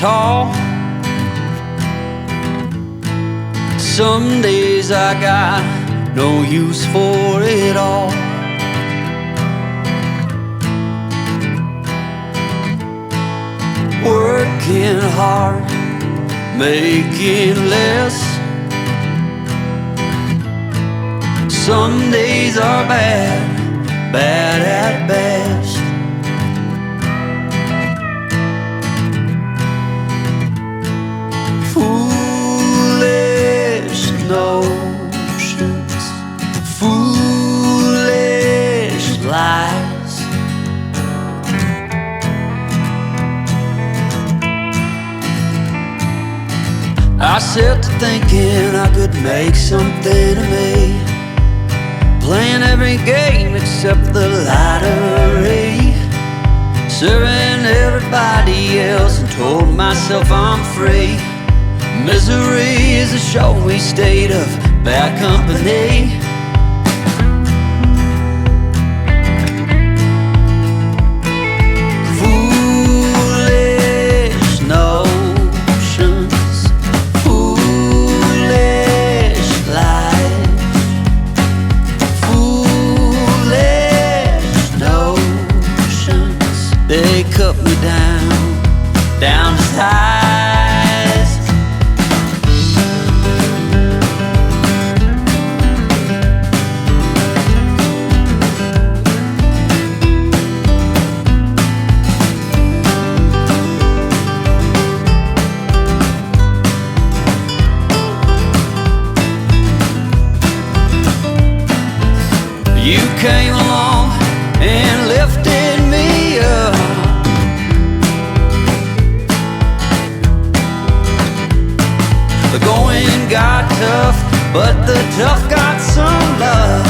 tall. Some days I got no use for it all. Working hard, making less. Some days are bad, bad at best. Foolish notions, foolish lies. I set to thinking I could make something of me, playing every game except the lottery, serving everybody else and told myself I'm free. Misery is a showy state of bad company. Foolish notions, foolish lies. Foolish notions, they cut me down to size. You came along and lifted me up. The going got tough, but the tough got some love.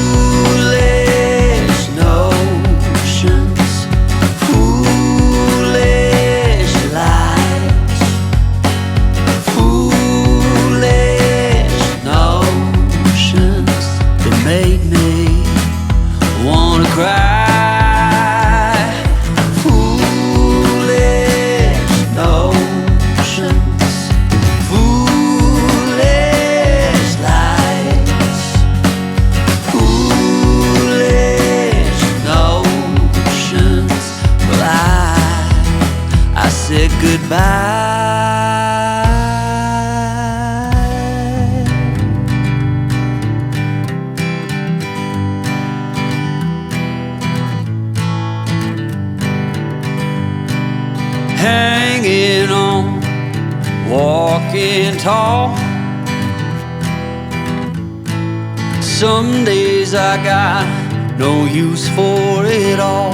Foolish notions, foolish lies. Foolish notions that made me wanna cry. Foolish notions, foolish lies. Foolish notions. Well, I said goodbye. Hanging on, walking tall. Some days I got no use for it all.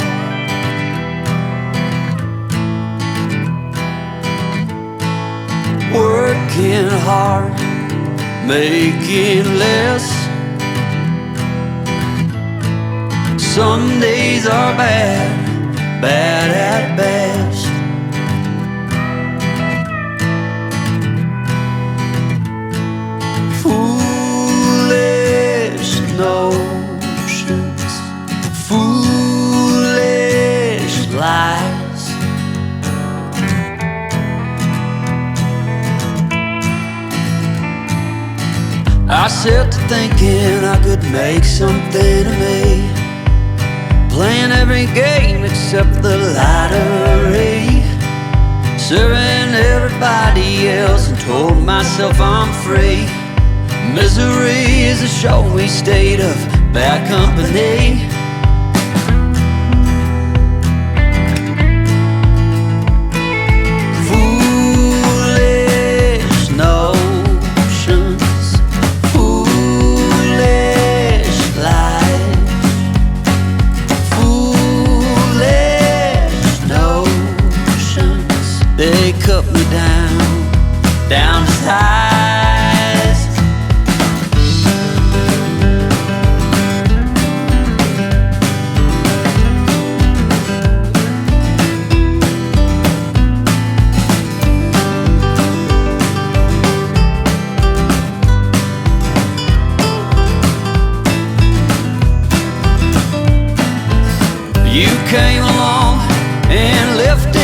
Working hard, making less. Some days are bad, bad at best. Foolish notions, foolish lies. I set to thinking I could make something of me, playing every game except the lottery, serving everybody else and told myself I'm free. Misery is a showy state of bad company. Foolish notions, foolish lies. Foolish notions, they cut me down to size. You came along and lifted